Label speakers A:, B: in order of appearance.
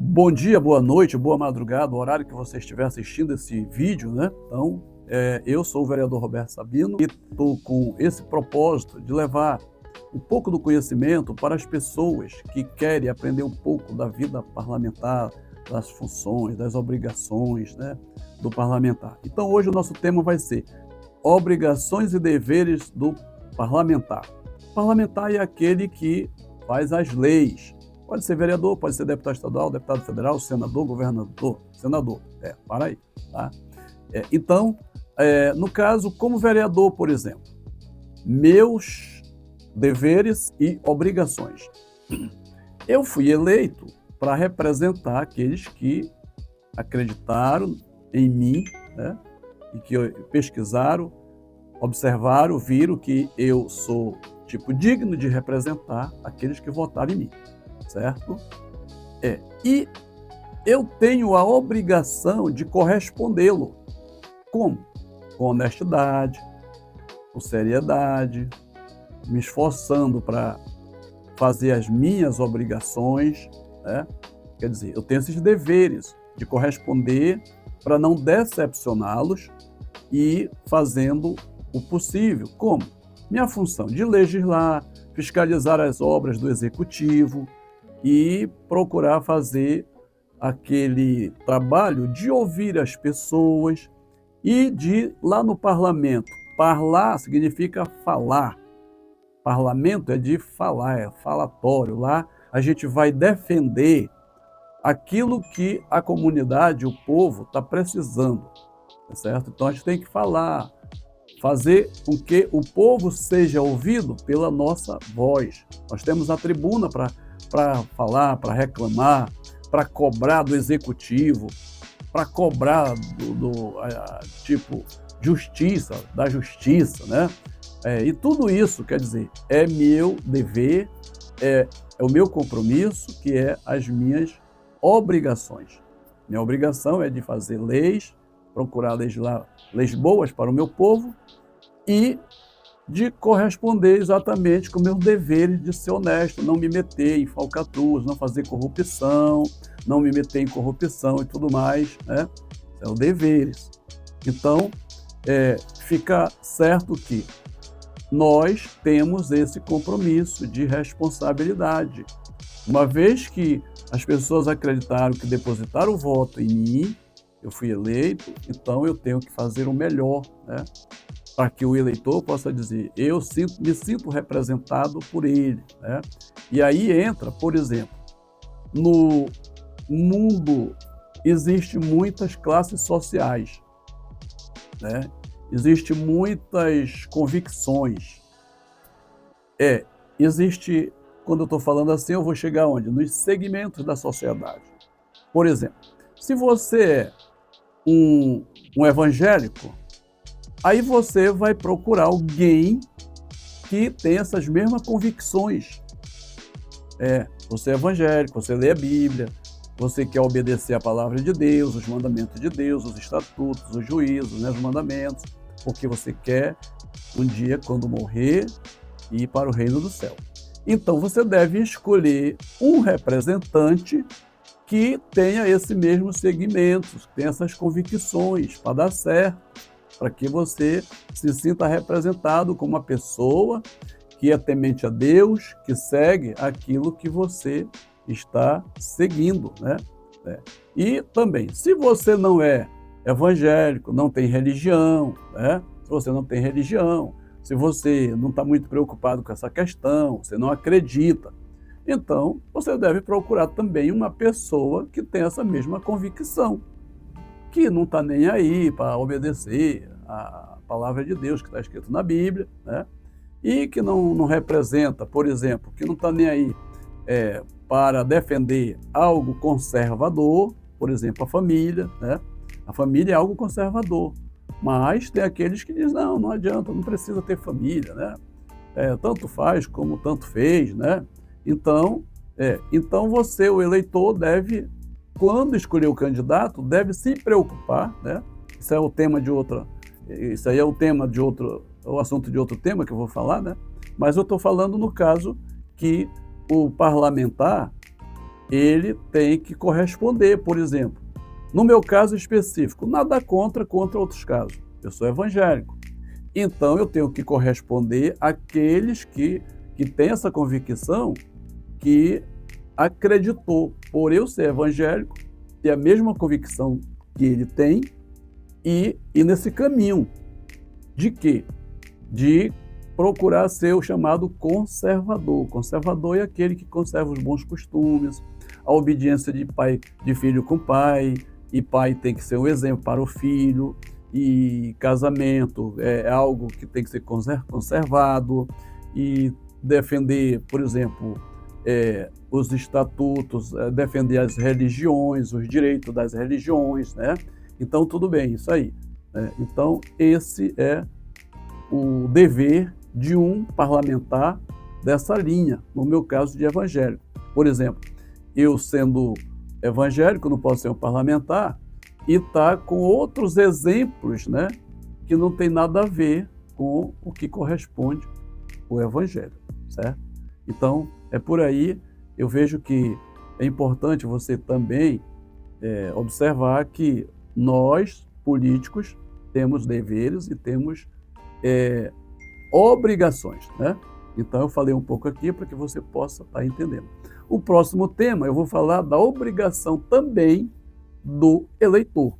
A: Bom dia, boa noite, boa madrugada, o horário que você estiver assistindo esse vídeo, né? Então, eu sou o vereador Roberto Sabino e estou com esse propósito de levar um pouco do conhecimento para as pessoas que querem aprender um pouco da vida parlamentar, das funções, das obrigações, né, do parlamentar. Então, hoje o nosso tema vai ser obrigações e deveres do parlamentar. O parlamentar é aquele que faz as leis. Pode ser vereador, pode ser deputado estadual, deputado federal, senador, governador, senador. Para aí. Tá? Então, no caso, como vereador, por exemplo, meus deveres e obrigações. Eu fui eleito para representar aqueles que acreditaram em mim, né? E que pesquisaram, observaram, viram que eu sou tipo digno de representar aqueles que votaram em mim, certo? E eu tenho a obrigação de correspondê-lo. Como? Com honestidade, com seriedade, me esforçando para fazer as minhas obrigações, né? Quer dizer, eu tenho esses deveres de corresponder para não decepcioná-los e fazendo o possível. Como? Minha função de legislar, fiscalizar as obras do executivo e procurar fazer aquele trabalho de ouvir as pessoas e de, lá no parlamento, parlar significa falar. Parlamento é de falar, é falatório. Lá a gente vai defender aquilo que a comunidade, o povo, está precisando, tá certo? Então a gente tem que falar, fazer com que o povo seja ouvido pela nossa voz. Nós temos a tribuna para falar, para reclamar, para cobrar do executivo, para cobrar tipo justiça, da justiça, né? E tudo isso, quer dizer, é meu dever, é o meu compromisso, que é as minhas obrigações. Minha obrigação é de fazer leis, procurar legislar leis boas para o meu povo e de corresponder exatamente com meus deveres de ser honesto, não me meter em falcatruas, não fazer corrupção, não me meter em corrupção e tudo mais, né? São deveres. Então, fica certo que nós temos esse compromisso de responsabilidade. Uma vez que as pessoas acreditaram que depositaram o voto em mim, eu fui eleito, então eu tenho que fazer o melhor, né? Para que o eleitor possa dizer, me sinto representado por ele, né? E aí entra, por exemplo, no mundo existem muitas classes sociais, né? Existem muitas convicções. Existe, quando eu estou falando assim, eu vou chegar onde? Nos segmentos da sociedade. Por exemplo, se você é um evangélico, aí você vai procurar alguém que tem essas mesmas convicções. Você é evangélico, você lê a Bíblia, você quer obedecer a palavra de Deus, os mandamentos de Deus, os estatutos, os juízos, né, os mandamentos, porque você quer um dia, quando morrer, ir para o reino do céu. Então você deve escolher um representante que tenha esse mesmo segmento, tenha essas convicções para dar certo, para que você se sinta representado como uma pessoa que é temente a Deus, que segue aquilo que você está seguindo, né? E também, se você não é evangélico, não tem religião, né? Se você não tem religião, se você não está muito preocupado com essa questão, você não acredita, então você deve procurar também uma pessoa que tem essa mesma convicção, que não está nem aí para obedecer a palavra de Deus que está escrito na Bíblia, né? E que não representa, por exemplo, que não está nem aí para defender algo conservador, por exemplo, a família, né? A família é algo conservador, mas tem aqueles que dizem, não adianta, não precisa ter família, né? Tanto faz como tanto fez, né? Então você, o eleitor, deve, quando escolher o candidato, deve se preocupar, né? Isso é o tema de outra, isso aí é o tema de outro, o assunto de outro tema que eu vou falar, né? Mas eu estou falando no caso que o parlamentar ele tem que corresponder, por exemplo. No meu caso específico, nada contra outros casos. Eu sou evangélico. Então, eu tenho que corresponder àqueles que têm essa convicção, que acreditou, por eu ser evangélico, ter a mesma convicção que ele tem e nesse caminho de quê? De procurar ser o chamado conservador. Conservador é aquele que conserva os bons costumes, a obediência de filho com pai, e pai tem que ser um exemplo para o filho, e casamento é algo que tem que ser conservado, e defender, por exemplo, os estatutos, defender as religiões, os direitos das religiões, né? Então, tudo bem, isso aí. Então, esse é o dever de um parlamentar dessa linha, no meu caso de evangélico. Por exemplo, eu sendo evangélico, não posso ser um parlamentar e estar com outros exemplos, né, que não tem nada a ver com o que corresponde ao evangelho, certo? Então, é por aí. Eu vejo que é importante você também observar que nós, políticos, temos deveres e temos obrigações, né? Então, eu falei um pouco aqui para que você possa estar entendendo. O próximo tema, eu vou falar da obrigação também do eleitor.